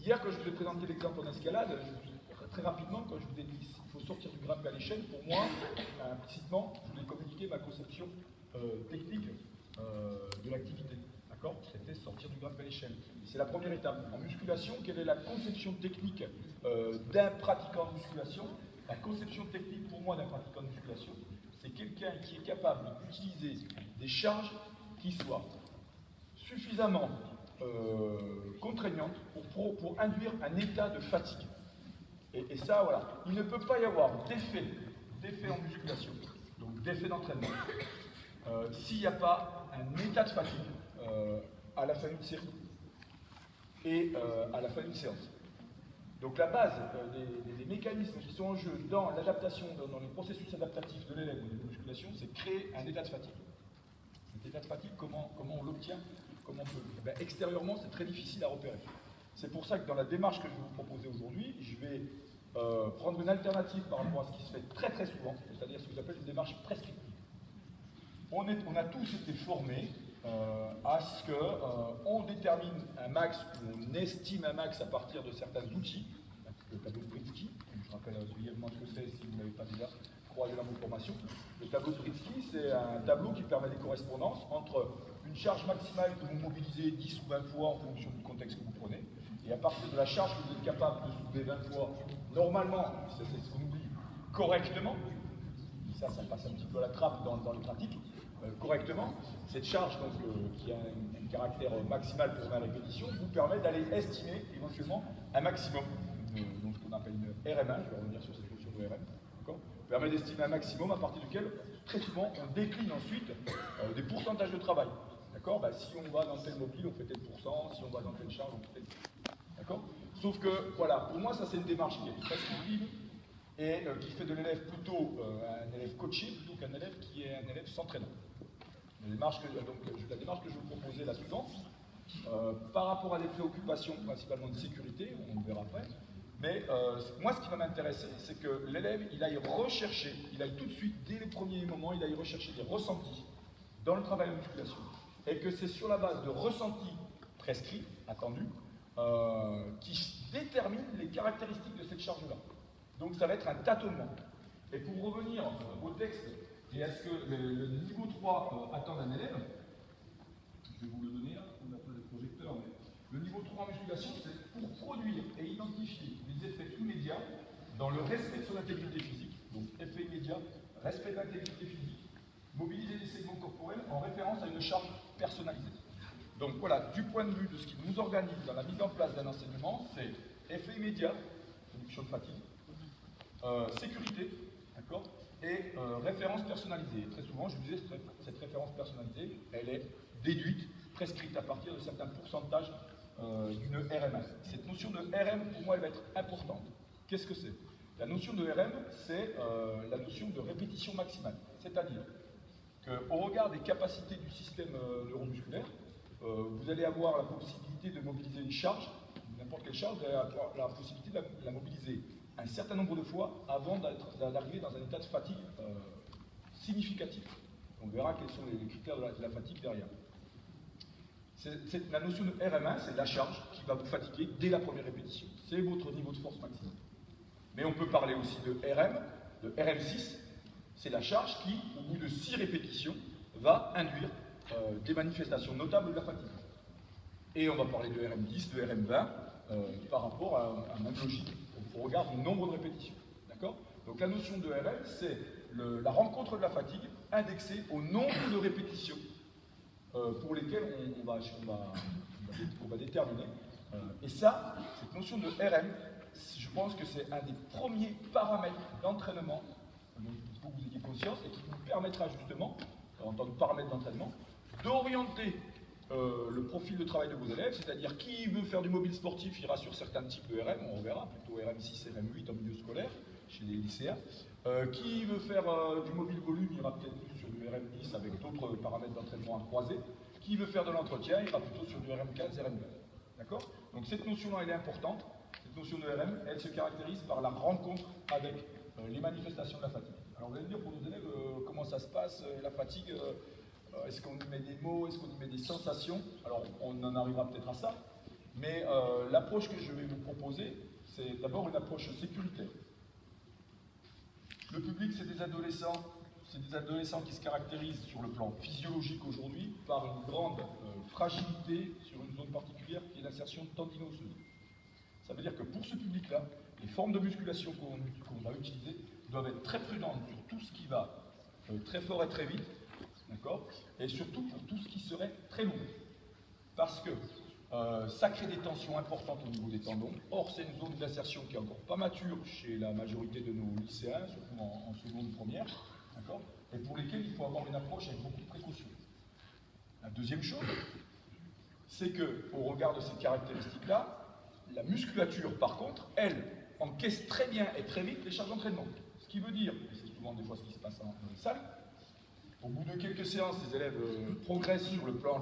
Hier, quand je vous ai présenté l'exemple en escalade, très rapidement, quand je vous ai dit qu'il faut sortir du grimpe à l'échelle, pour moi, implicitement, je voulais communiquer ma conception technique de l'activité. D'accord? C'était sortir du grimpe à l'échelle. C'est la première étape. En musculation, quelle est la conception technique d'un pratiquant de musculation? La conception technique pour moi d'un pratiquant de musculation, c'est quelqu'un qui est capable d'utiliser des charges qui soient suffisamment contraignantes pour induire un état de fatigue. Et ça, voilà, il ne peut pas y avoir d'effet en musculation, donc d'effet d'entraînement, s'il n'y a pas un état de fatigue à la fin d'une série et à la fin d'une séance. Donc la base des mécanismes qui sont en jeu dans l'adaptation, dans les processus adaptatifs de l'élève au niveau de musculation, c'est créer un état de fatigue. Cet état de fatigue, comment on l'obtient? Comment on peut... extérieurement, c'est très difficile à repérer. C'est pour ça que dans la démarche que je vais vous proposer aujourd'hui, je vais prendre une alternative par rapport à ce qui se fait très très souvent, c'est-à-dire ce que j'appelle une démarche prescriptive. On a tous été formés à ce qu'on détermine un max, ou on estime un max à partir de certains outils, le tableau de Britsky, je rappelle brièvement ce que c'est si vous n'avez pas déjà croisé dans vos formations. Le tableau de Britsky, c'est un tableau qui permet des correspondances entre une charge maximale que vous mobilisez 10 ou 20 fois en fonction du contexte que vous prenez, et à partir de la charge que vous êtes capable de soulever 20 fois, normalement, c'est ce qu'on oublie, correctement, ça passe un petit peu à la trappe dans les pratiques, correctement, cette charge donc, qui a un caractère maximal pour 20 répétitions vous permet d'aller estimer éventuellement un maximum, donc ce qu'on appelle une RM1, je vais revenir sur cette notion de RM, permet d'estimer un maximum à partir duquel très souvent on décline ensuite des pourcentages de travail. D'accord? Si on va dans tel mobile, on fait tel pourcent, si on va dans telle charge, on fait tel pourcent. D'accord? Sauf que, voilà, pour moi, ça c'est une démarche qui est prescriptive et qui fait de l'élève plutôt un élève coaché plutôt qu'un élève qui est un élève s'entraînant. La démarche que je vais vous proposer est la suivante. Par rapport à des préoccupations principalement de sécurité, on le verra après, mais moi ce qui va m'intéresser, c'est que l'élève il aille rechercher, il aille tout de suite, dès les premiers moments, il aille rechercher des ressentis dans le travail de musculation. Et que c'est sur la base de ressentis prescrits, attendus, qui déterminent les caractéristiques de cette charge-là. Donc ça va être un tâtonnement. Et pour revenir au texte, et à ce que le niveau 3 attend d'un élève, je vais vous le donner là, on n'a pas le projecteur, mais le niveau 3 en musculation, c'est pour produire et identifier les effets immédiats dans le respect de son intégrité physique. Donc effet immédiat, respect de l'intégrité physique, mobiliser les segments corporels en référence à une charge personnalisée. Donc voilà, du point de vue de ce qui nous organise dans la mise en place d'un enseignement, c'est effet immédiat, réduction de fatigue, sécurité, d'accord, et référence personnalisée. Et très souvent, je vous disais, cette référence personnalisée, elle est déduite, prescrite à partir de certains pourcentages d'une RM1. Cette notion de RM, pour moi, elle va être importante. Qu'est-ce que c'est? La notion de RM, c'est la notion de répétition maximale. C'est-à-dire qu'au regard des capacités du système neuromusculaire, vous allez avoir la possibilité de mobiliser une charge, n'importe quelle charge, vous allez avoir la possibilité de la mobiliser un certain nombre de fois avant d'arriver dans un état de fatigue significatif. On verra quels sont les critères de la fatigue derrière. La notion de RM1, c'est la charge qui va vous fatiguer dès la première répétition. C'est votre niveau de force maximum. Mais on peut parler aussi de RM, de RM6, c'est la charge qui, au bout de 6 répétitions, va induire des manifestations notables de la fatigue. Et on va parler de RM10, de RM20, par rapport à même logique, au regard du nombre de répétitions. D'accord? Donc la notion de RM, c'est la rencontre de la fatigue indexée au nombre de répétitions pour lesquelles on va déterminer. Et ça, cette notion de RM, je pense que c'est un des premiers paramètres d'entraînement dont il faut que vous ayez conscience et qui vous permettra justement, en tant que paramètre d'entraînement, d'orienter le profil de travail de vos élèves, c'est-à-dire qui veut faire du mobile sportif ira sur certains types de RM, on verra, plutôt RM6, RM8 en milieu scolaire, chez les lycéens. Qui veut faire du mobile volume ira peut-être plus sur du RM10 avec d'autres paramètres d'entraînement à croiser. Qui veut faire de l'entretien ira plutôt sur du RM15, RM20. D'accord? Donc cette notion-là, elle est importante. Cette notion de RM, elle se caractérise par la rencontre avec les manifestations de la fatigue. Alors vous allez me dire pour nos élèves, comment ça se passe, la fatigue, est-ce qu'on y met des mots, est-ce qu'on y met des sensations? Alors on en arrivera peut-être à ça, Mais l'approche que je vais vous proposer, c'est d'abord une approche sécuritaire. Le public, c'est des adolescents qui se caractérisent sur le plan physiologique aujourd'hui par une grande fragilité sur une zone particulière qui est l'insertion tendino-osseuse. Ça veut dire que pour ce public-là, les formes de musculation qu'on va utiliser doivent être très prudentes sur tout ce qui va très fort et très vite, d'accord, et surtout pour tout ce qui serait très lourd. Parce que ça crée des tensions importantes au niveau des tendons. Or, c'est une zone d'insertion qui est encore pas mature chez la majorité de nos lycéens, surtout en seconde première, d'accord, et pour lesquels il faut avoir une approche avec beaucoup de précaution. La deuxième chose, c'est qu'au regard de ces caractéristiques-là, la musculature, par contre, elle, encaisse très bien et très vite les charges d'entraînement. Ce qui veut dire, et c'est souvent des fois ce qui se passe dans les salles, au bout de quelques séances, les élèves progressent sur le plan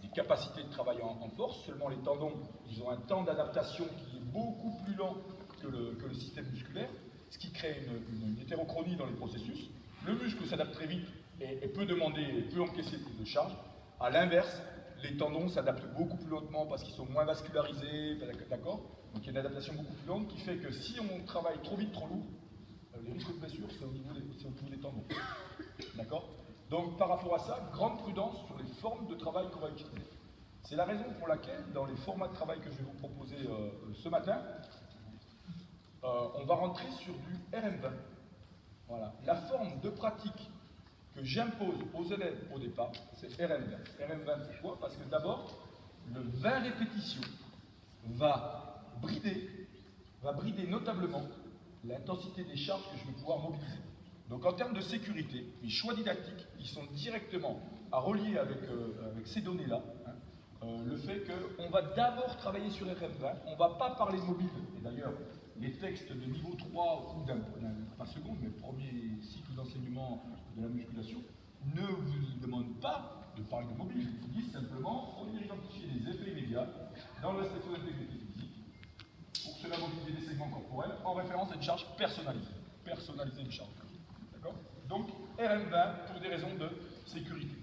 des capacités de travail en force. Seulement les tendons, ils ont un temps d'adaptation qui est beaucoup plus lent que le système musculaire, ce qui crée une hétérochronie dans les processus. Le muscle s'adapte très vite et peut encaisser plus de charges. À l'inverse, les tendons s'adaptent beaucoup plus lentement parce qu'ils sont moins vascularisés, d'accord? Donc il y a une adaptation beaucoup plus lente qui fait que si on travaille trop vite, trop lourd, les risques de blessure, c'est au niveau des tendons. D'accord? Donc par rapport à ça, grande prudence sur les formes de travail qu'on va utiliser. C'est la raison pour laquelle, dans les formats de travail que je vais vous proposer ce matin, on va rentrer sur du RM20. Voilà. La forme de pratique que j'impose aux élèves au départ, c'est RM20. RM20, pourquoi? Parce que d'abord, le 20 répétitions va brider notablement l'intensité des charges que je vais pouvoir mobiliser. Donc en termes de sécurité, mes choix didactiques, ils sont directement à relier avec ces données-là. Le fait qu'on va d'abord travailler sur RM20, on ne va pas parler mobile. Et d'ailleurs, les textes de niveau 3 ou pas seconde, mais premier cycle d'enseignement de la musculation, ne vous demandent pas de parler de mobile. Ils vous disent simplement, on va identifier les effets immédiats dans la section d'intégrité physique. Pour cela, mobiliser des segments corporels en référence à une charge personnalisée. Personnaliser une charge. D'accord? Donc, RM20 pour des raisons de sécurité.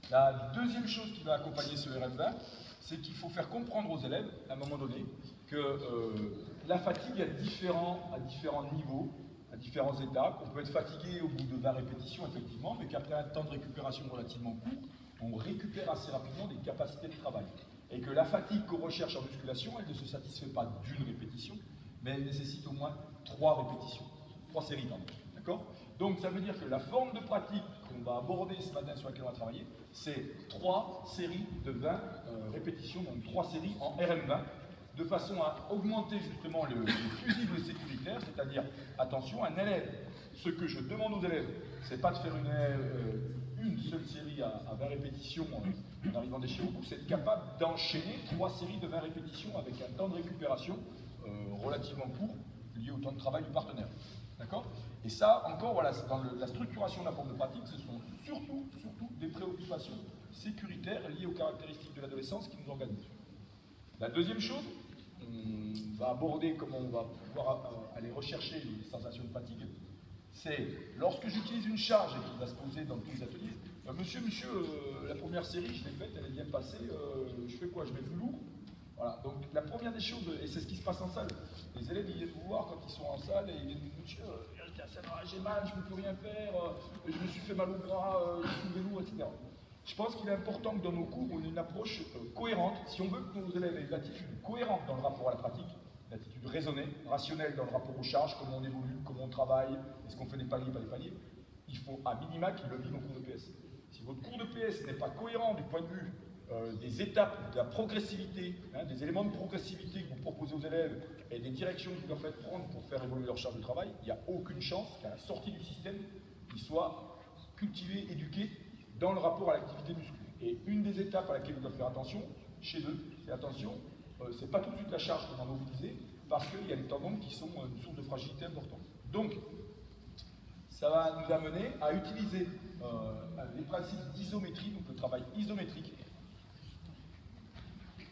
La deuxième chose qui va accompagner ce RM20, c'est qu'il faut faire comprendre aux élèves, à un moment donné, que la fatigue à différents niveaux, à différents états, qu'on peut être fatigué au bout de 20 répétitions, effectivement, mais qu'après un temps de récupération relativement court, on récupère assez rapidement des capacités de travail. Et que la fatigue qu'on recherche en musculation, elle ne se satisfait pas d'une répétition, mais elle nécessite au moins 3 répétitions, 3 séries, pardon. D'accord? Donc ça veut dire que la forme de pratique qu'on va aborder ce matin sur laquelle on va travailler, c'est 3 séries de 20 répétitions, donc 3 séries en RM20, de façon à augmenter justement le fusible sécuritaire, c'est-à-dire, attention, un élève, ce que je demande aux élèves, c'est pas de faire une seule série à 20 répétitions en arrivant des chez vous, c'est être capable d'enchaîner 3 séries de 20 répétitions avec un temps de récupération relativement court, lié au temps de travail du partenaire. D'accord? Et ça, encore, voilà, dans la structuration de la forme de pratique, ce sont surtout des préoccupations sécuritaires liées aux caractéristiques de l'adolescence qui nous organisent. La deuxième chose, on va aborder comment on va pouvoir aller rechercher les sensations de fatigue, c'est lorsque j'utilise une charge et qui va se poser dans tous les ateliers, monsieur, la première série, je l'ai faite, elle est bien passée, je fais quoi? Je mets plus lourd? Voilà, donc la première des choses, et c'est ce qui se passe en salle, les élèves ils viennent vous voir quand ils sont en salle et ils viennent vous dire j'ai mal, je ne peux plus rien faire, je me suis fait mal au bras, je suis lourd, etc. Je pense qu'il est important que dans nos cours, on ait une approche cohérente. Si on veut que nos élèves aient une attitude cohérente dans le rapport à la pratique, une attitude raisonnée, rationnelle dans le rapport aux charges, comment on évolue, comment on travaille, est-ce qu'on fait des paliers, pas des paliers, il faut à minima qu'ils le vivent en cours de PS. Si votre cours de PS n'est pas cohérent du point de vue des étapes, de la progressivité, des éléments de progressivité que vous proposez aux élèves et des directions qu'ils doivent prendre pour faire évoluer leur charge de travail, il n'y a aucune chance qu'à la sortie du système, ils soient cultivés, éduqués dans le rapport à l'activité musculaire. Et une des étapes à laquelle ils doivent faire attention, chez eux, c'est attention, c'est pas tout de suite la charge qu'on va mobiliser, parce qu'il y a les tendons qui sont une source de fragilité importante. Donc, ça va nous amener à utiliser les principes d'isométrie, donc le travail isométrique.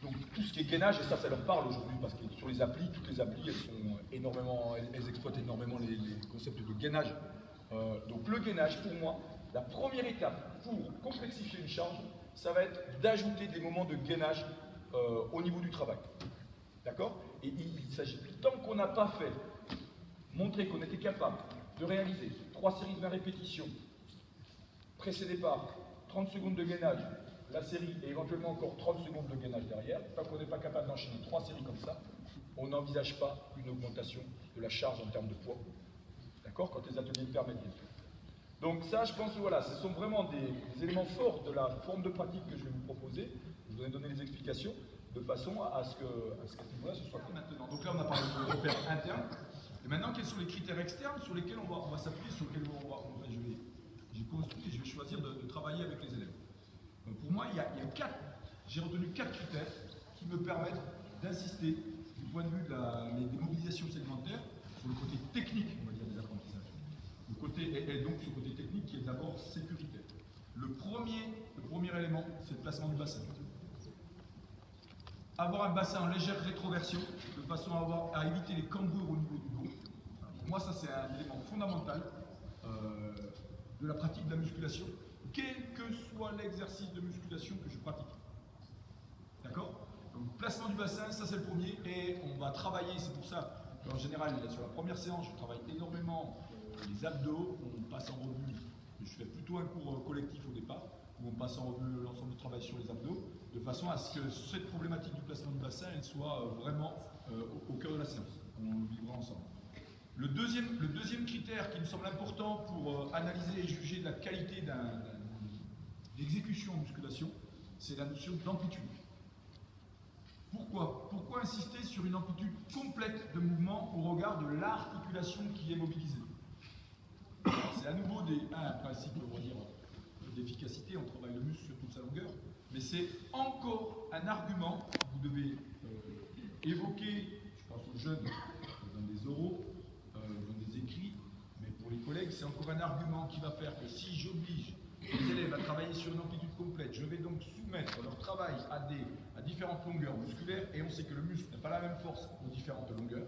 Donc tout ce qui est gainage, et ça leur parle aujourd'hui, parce que sur les applis, toutes les applis, elles exploitent énormément les concepts de gainage. Donc le gainage, pour moi, la première étape pour complexifier une charge, ça va être d'ajouter des moments de gainage au niveau du travail. D'accord? Et il s'agit, tant qu'on n'a pas fait, montrer qu'on était capable de réaliser 3 séries de 20 répétitions, précédées par 30 secondes de gainage, la série et éventuellement encore 30 secondes de gainage derrière, tant qu'on n'est pas capable d'enchaîner 3 séries comme ça, on n'envisage pas une augmentation de la charge en termes de poids. D'accord? Quand les ateliers le permettent, bien sûr. Donc ça, je pense que voilà, ce sont vraiment des éléments forts de la forme de pratique que je vais vous proposer. Je vous ai donné les explications de façon à ce qu'à ce niveau-là, ce soit comme maintenant. Donc là, on a parlé de repères internes. Et maintenant, quels sont les critères externes sur lesquels on va s'appuyer, sur lesquels j'ai construit et je vais choisir de travailler avec les élèves. Donc pour moi, j'ai retenu 4 critères qui me permettent d'insister du point de vue des mobilisations segmentaires sur le côté technique, on va dire, des apprentissages. Et donc ce côté technique qui est d'abord sécuritaire. Le premier élément, c'est le placement du bassin. Avoir un bassin en légère rétroversion, de façon à éviter les cambrures au niveau du dos. Pour moi, ça c'est un élément fondamental de la pratique de la musculation, quel que soit l'exercice de musculation que je pratique. D'accord? Donc placement du bassin, ça c'est le premier, et on va travailler, c'est pour ça qu'en général, sur la première séance, je travaille énormément les abdos, on passe en revue, je fais plutôt un cours collectif au départ, où on passe en revue l'ensemble du travail sur les abdos, de façon à ce que cette problématique du placement du bassin, elle soit vraiment au cœur de la séance. On le vivra ensemble. Le deuxième critère qui me semble important pour analyser et juger de la qualité d'exécution en musculation, c'est la notion d'amplitude. Pourquoi insister sur une amplitude complète de mouvement au regard de l'articulation qui est mobilisée? C'est à nouveau un principe, on va dire, d'efficacité, on travaille le muscle sur toute sa longueur, mais c'est encore un argument que vous devez évoquer, je pense aux jeunes, dans des oraux, dans des écrits, mais pour les collègues, c'est encore un argument qui va faire que si j'oblige les élèves à travailler sur une amplitude complète, je vais donc soumettre leur travail à différentes longueurs musculaires, et on sait que le muscle n'a pas la même force aux différentes longueurs,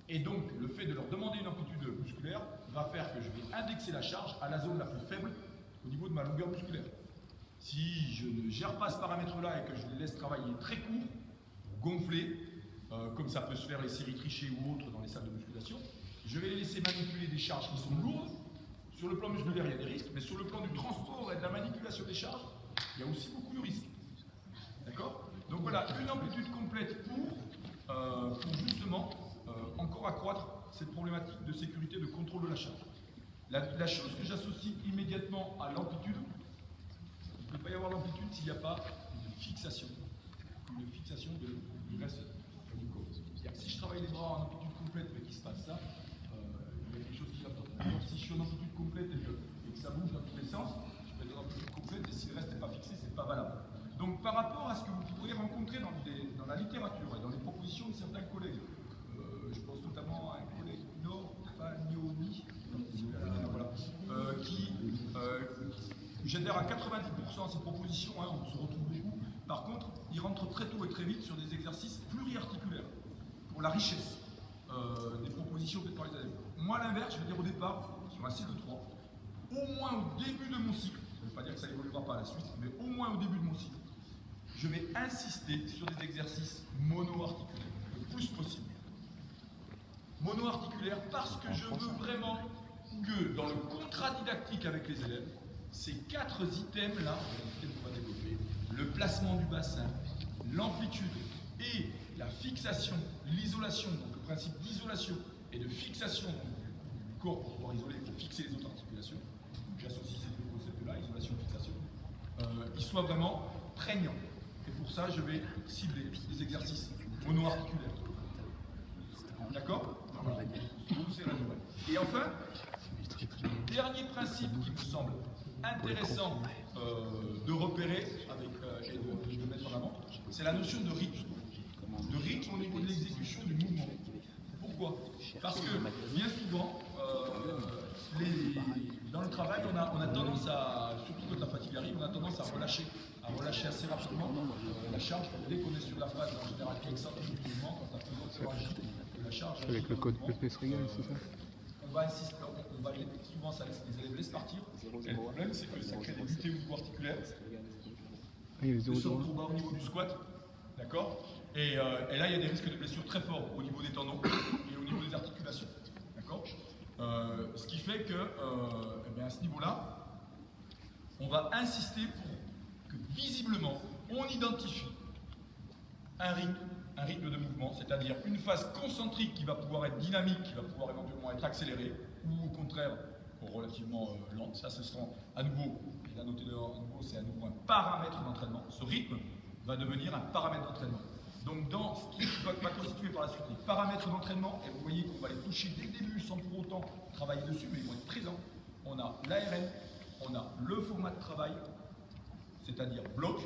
et donc le fait de leur demander une amplitude musculaire va faire que je vais indexer la charge à la zone la plus faible au niveau de ma longueur musculaire. Si je ne gère pas ce paramètre-là et que je les laisse travailler très court, gonfler, comme ça peut se faire les séries trichées ou autres dans les salles de musculation, je vais les laisser manipuler des charges qui sont lourdes. Sur le plan musculaire, il y a des risques, mais sur le plan du transport et de la manipulation des charges, il y a aussi beaucoup de risques. D'accord? Donc voilà, une amplitude complète pour justement encore accroître cette problématique de sécurité, de contrôle de la charge. La chose que j'associe immédiatement à l'amplitude, il ne peut pas y avoir l'amplitude s'il n'y a pas une fixation du reste du corps. C'est-à-dire que si je travaille les bras en amplitude complète mais qu'il se passe ça, il y a quelque chose qui va pas. Si je suis en amplitude complète et que ça bouge dans tous les sens, je peux être en amplitude complète et si le reste n'est pas fixé, c'est pas valable. Donc par rapport à ce que vous pourrez rencontrer dans la littérature et dans les propositions de certains collègues, je pense notamment à un collègue Fagnoni, qui j'adhère à 90% à ces propositions, hein, on se retrouve beaucoup. Par contre, il rentre très tôt et très vite sur des exercices pluriarticulaires, pour la richesse des propositions faites par les élèves. Moi, à l'inverse, je vais dire au départ, sur un cycle 3, au moins au début de mon cycle, ça ne veut pas dire que ça évoluera pas à la suite, mais au moins au début de mon cycle, je vais insister sur des exercices mono-articulaires, le plus possible. Mono-articulaire parce que je veux vraiment que dans le contrat didactique avec les élèves, ces 4 items-là, qu'on va développer, le placement du bassin, l'amplitude et la fixation, l'isolation, donc le principe d'isolation et de fixation du corps pour pouvoir isoler, il faut fixer les autres articulations. Donc j'associe ces deux concepts-là, isolation, fixation, ils soient vraiment prégnants. Et pour ça, je vais cibler des exercices mono-articulaires. D'accord? Et enfin, dernier principe qui me semble intéressant de repérer et de mettre en avant, c'est la notion de rythme. De rythme au niveau de l'exécution du mouvement. Pourquoi? Parce que bien souvent, dans le travail, on a tendance à, surtout quand la fatigue arrive, on a tendance à relâcher assez rapidement la charge. Dès qu'on est sur la phase en général qui excentrique du mouvement, quand la pesant agit, la charge. Avec le code PPS régal, c'est ça? On va insister, souvent ça laisse, les élèves laissent partir. Et le problème, c'est que ça crée des butées au niveau articulaire. Le sol trop bas au niveau du squat, D'accord, et là, il y a des risques de blessures très forts au niveau des tendons et au niveau des articulations. D'accord, ce qui fait que, eh bien, à ce niveau-là, on va insister pour que visiblement, on identifie un rythme de mouvement, c'est-à-dire une phase concentrique qui va pouvoir être dynamique, qui va pouvoir éventuellement être accélérée, ou au contraire relativement lente. Ça, ce sera à nouveau, il a noté à nouveau, c'est à nouveau un paramètre d'entraînement. Ce rythme va devenir un paramètre d'entraînement. Donc dans ce qui va constituer par la suite les paramètres d'entraînement, et vous voyez qu'on va les toucher dès le début sans pour autant travailler dessus, mais ils vont être présents. On a l'ARN, on a le format de travail, c'est-à-dire bloc,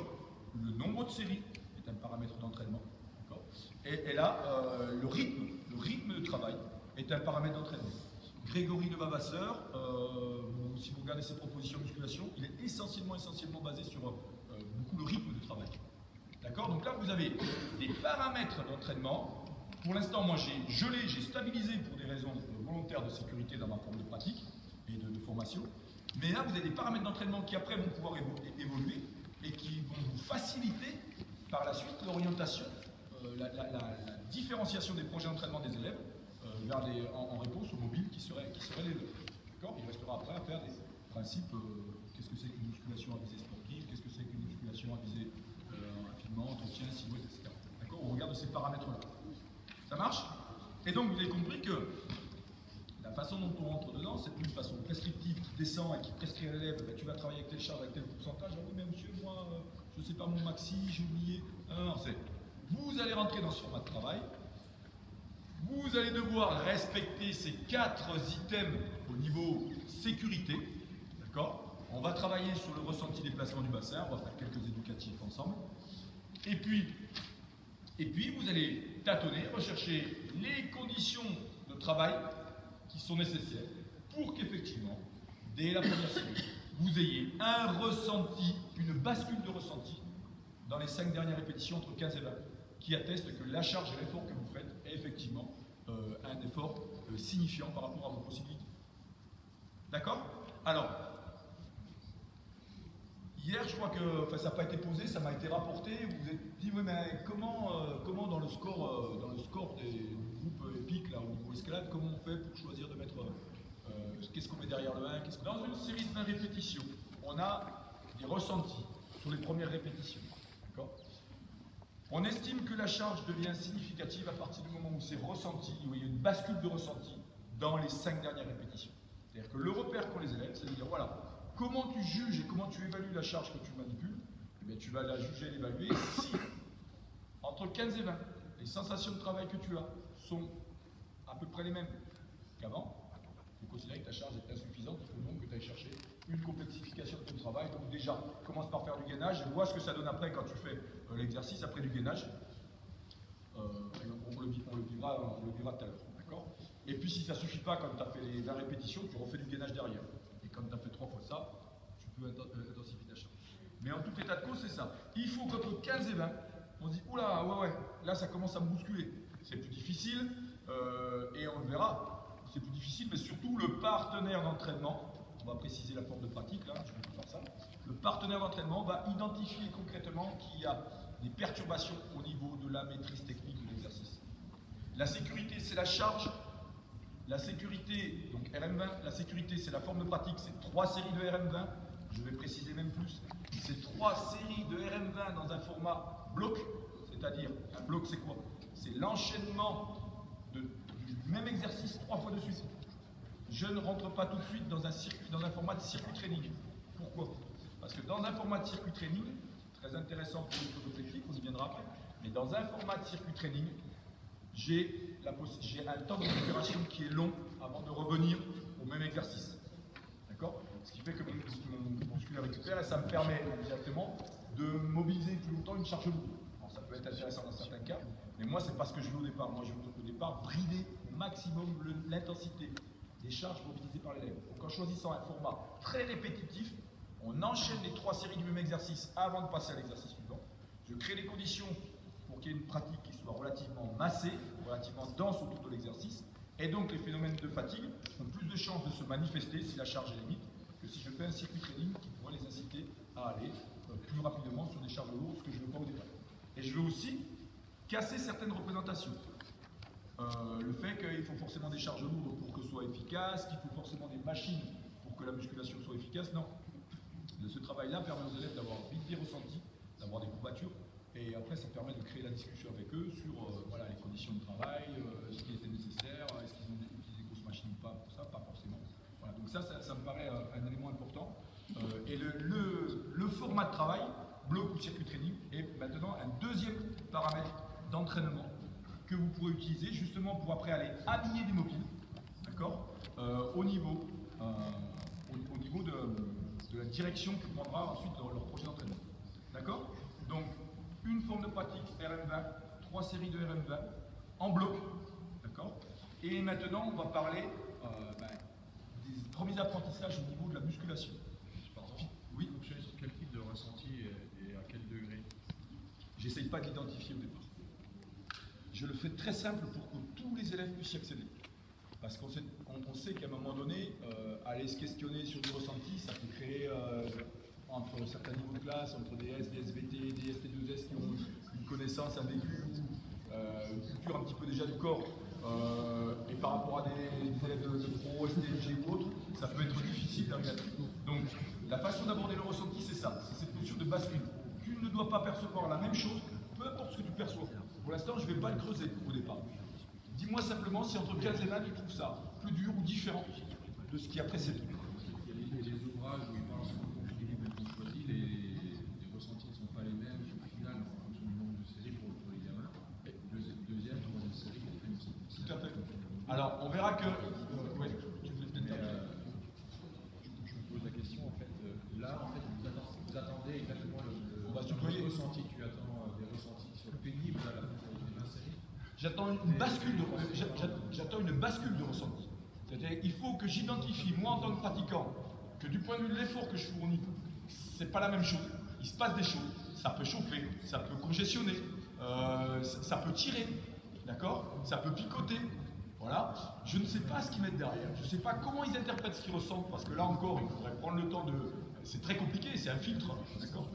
le nombre de séries est un paramètre d'entraînement. Et là, le rythme de travail est un paramètre d'entraînement. Grégory Levavasseur, si vous regardez ses propositions de musculation, il est essentiellement basé sur beaucoup le rythme de travail. D'accord? Donc là, vous avez des paramètres d'entraînement. Pour l'instant, moi, j'ai stabilisé pour des raisons volontaires de sécurité dans ma forme de pratique et de formation. Mais là, vous avez des paramètres d'entraînement qui, après, vont pouvoir évoluer et qui vont vous faciliter, par la suite, l'orientation, la différenciation des projets d'entraînement des élèves en réponse aux mobiles qui seraient les leurs. D'accord? Il restera après à faire des principes, qu'est-ce que c'est qu'une musculation à visée sportive, qu'est-ce que c'est qu'une musculation à visée raffinement, entretien, silhouette, etc. D'accord? On regarde ces paramètres-là. Ça marche? Et donc vous avez compris que la façon dont on rentre dedans, c'est plus une façon prescriptive qui descend et qui prescrit à l'élève, tu vas travailler avec telle charge, avec tel pourcentage. Ah oui, mais monsieur, moi, je ne sais pas mon maxi, j'ai oublié. Non, c'est vous allez rentrer dans ce format de travail. Vous allez devoir respecter ces 4 items au niveau sécurité. D'accord? On va travailler sur le ressenti des placements du bassin, on va faire quelques éducatifs ensemble. Et puis vous allez tâtonner, rechercher les conditions de travail qui sont nécessaires pour qu'effectivement, dès la première série, vous ayez un ressenti, une bascule de ressenti dans les 5 dernières répétitions entre 15 et 20, qui atteste que la charge et l'effort que vous faites est effectivement un effort signifiant par rapport à vos possibilités. D'accord? Alors, hier, je crois que ça n'a pas été posé, ça m'a été rapporté. Vous vous êtes dit, oui, mais comment dans le score des groupes épiques, là, au niveau escalade, comment on fait pour choisir de mettre. Qu'est-ce qu'on met derrière le 1? Dans une série de 20 répétitions, on a des ressentis sur les premières répétitions. D'accord? On estime que la charge devient significative à partir du moment où c'est ressenti, où il y a une bascule de ressenti dans les 5 dernières répétitions. C'est-à-dire que le repère qu'ont les élèves, c'est de dire, voilà, comment tu juges et comment tu évalues la charge que tu manipules, eh bien, tu vas la juger et l'évaluer si, entre 15 et 20, les sensations de travail que tu as sont à peu près les mêmes qu'avant. Tu considères que ta charge est insuffisante, il faut donc que tu ailles chercher une complexification de ton travail. Donc déjà, commence par faire du gainage et vois ce que ça donne après quand tu fais l'exercice après du gainage. On le vivra tout à l'heure. D'accord? Et puis si ça ne suffit pas quand tu as fait les 20 répétitions, tu refais du gainage derrière. Et quand tu as fait 3 fois ça, tu peux intensifier ta charge. Mais en tout état de cause, c'est ça. Il faut qu'entre 15 et 20, on se dit, oula, ouais, là ça commence à me bousculer. C'est plus difficile, et on le verra. C'est plus difficile, mais surtout le partenaire d'entraînement, on va préciser la forme de pratique, là, je vais vous faire ça. Le partenaire d'entraînement va identifier concrètement qu'il y a des perturbations au niveau de la maîtrise technique de l'exercice. La sécurité, c'est la charge. La sécurité, donc RM20, la sécurité, c'est la forme de pratique, c'est 3 séries de RM20. Je vais préciser même plus. C'est 3 séries de RM20 dans un format bloc, c'est-à-dire, un bloc, c'est quoi? C'est l'enchaînement du même exercice 3 fois de suite. Je ne rentre pas tout de suite dans un format de circuit training. Pourquoi? Parce que dans un format de circuit training, très intéressant pour notre objectif, on y viendra après, mais dans un format de circuit training, j'ai un temps de récupération qui est long avant de revenir au même exercice. D'accord? Ce qui fait que mon musculaire récupère et ça me permet directement de mobiliser plus longtemps une charge lourde. Alors, ça peut être intéressant dans certains cas, mais moi, c'est pas ce que je veux au départ. Moi, je veux au départ brider au maximum l'intensité des charges mobilisées par l'élève. Donc, en choisissant un format très répétitif, on enchaîne les 3 séries du même exercice avant de passer à l'exercice suivant. Je crée les conditions pour qu'il y ait une pratique qui soit relativement massée, relativement dense autour de l'exercice, et donc les phénomènes de fatigue ont plus de chances de se manifester si la charge est limite que si je fais un circuit training qui pourrait les inciter à aller plus rapidement sur des charges lourdes, ce que je ne veux pas au départ. Et je veux aussi casser certaines représentations. Le fait qu'il faut forcément des charges lourdes pour que ce soit efficace, qu'il faut forcément des machines pour que la musculation soit efficace, non. Ce travail-là permet aux élèves d'avoir vite des ressentis, d'avoir des courbatures, et après ça permet de créer la discussion avec eux sur voilà, les conditions de travail, ce qui était nécessaire, est-ce qu'ils ont utilisé des grosses machines ou pas, pour ça, pas forcément. Voilà, donc ça me paraît un élément important. Et le format de travail, bloc ou circuit training, est maintenant un deuxième paramètre d'entraînement que vous pourrez utiliser justement pour après aller aligner des mobiles, d'accord, au niveau de la direction que prendra ensuite leur projet d'entraînement. D'accord? Donc, une forme de pratique RM20, 3 séries de RM20 en bloc. D'accord? Et maintenant, on va parler des premiers apprentissages au niveau de la musculation. Oui? Fonctionner sur quel type de ressenti et à quel degré? J'essaye pas de l'identifier au départ. Je le fais très simple pour que tous les élèves puissent y accéder. Parce qu'on sait qu'à un moment donné, aller se questionner sur du ressenti, ça peut créer, entre certains niveaux de classe, entre des S, des SVT, des ST2S qui ont une connaissance, un vécu, une culture un petit peu déjà du corps, et par rapport à des élèves de pro, STMG ou autres, ça peut être difficile à regarder. Donc, la façon d'aborder le ressenti, c'est ça, c'est cette notion de bascule. Tu ne dois pas percevoir la même chose, peu importe ce que tu perçois. Pour l'instant, je ne vais pas le creuser au départ. Dis-moi simplement si entre 15 et 20, tu trouves ça plus dur ou différent de ce qui a précédé. Il y a des ouvrages où il parle souvent de l'équilibre qu'on choisit, les ressentis ne sont pas les mêmes au final en fonction du nombre de séries pour les gamins. Deuxième, troisième série, quatrième série. Tout à fait. Alors, on verra que. Oui, tu voulais peut-être terminer. Je me pose la question, en fait, là, en fait, vous attendez exactement On va se tutoyer. ressenti. Tu attends des ressentis qui soient pénibles à la fin des 20 séries. J'attends une bascule de ressenti. C'est-à-dire il faut que j'identifie, moi en tant que pratiquant, que du point de vue de l'effort que je fournis, c'est pas la même chose. Il se passe des choses. Ça peut chauffer, ça peut congestionner, ça peut tirer, d'accord? Ça peut picoter. Voilà. Je ne sais pas ce qu'ils mettent derrière. Je ne sais pas comment ils interprètent ce qu'ils ressentent, parce que là encore, il faudrait prendre le temps de. C'est très compliqué, c'est un filtre, d'accord?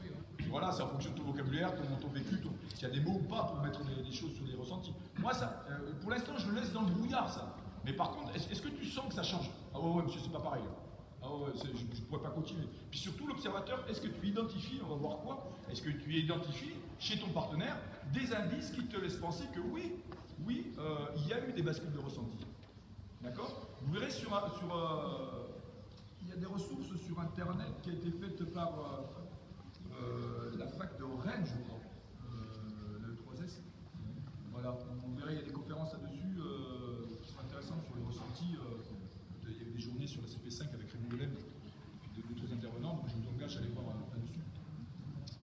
Voilà, c'est en fonction de ton vocabulaire, ton vécu, s'il y a des mots ou pas pour mettre des choses sur les ressentis. Moi, ça, pour l'instant, je le laisse dans le brouillard, ça. Mais par contre, est-ce que tu sens que ça change? Ah ouais, monsieur, c'est pas pareil. Ah ouais, je ne pourrais pas continuer. Puis surtout, l'observateur, est-ce que tu identifies, on va voir quoi? Est-ce que tu identifies chez ton partenaire des indices qui te laissent penser que oui, il y a eu des bascules de ressenti. D'accord? Vous verrez il y a des ressources sur Internet qui a été faites par la fac de Rennes, je crois, le 3S. Voilà, vous verrez, il y a des conférences là-dessus qui sont intéressantes sur les ressentis. Il y a eu des journées sur la CP5 avec Raymond Delem, de très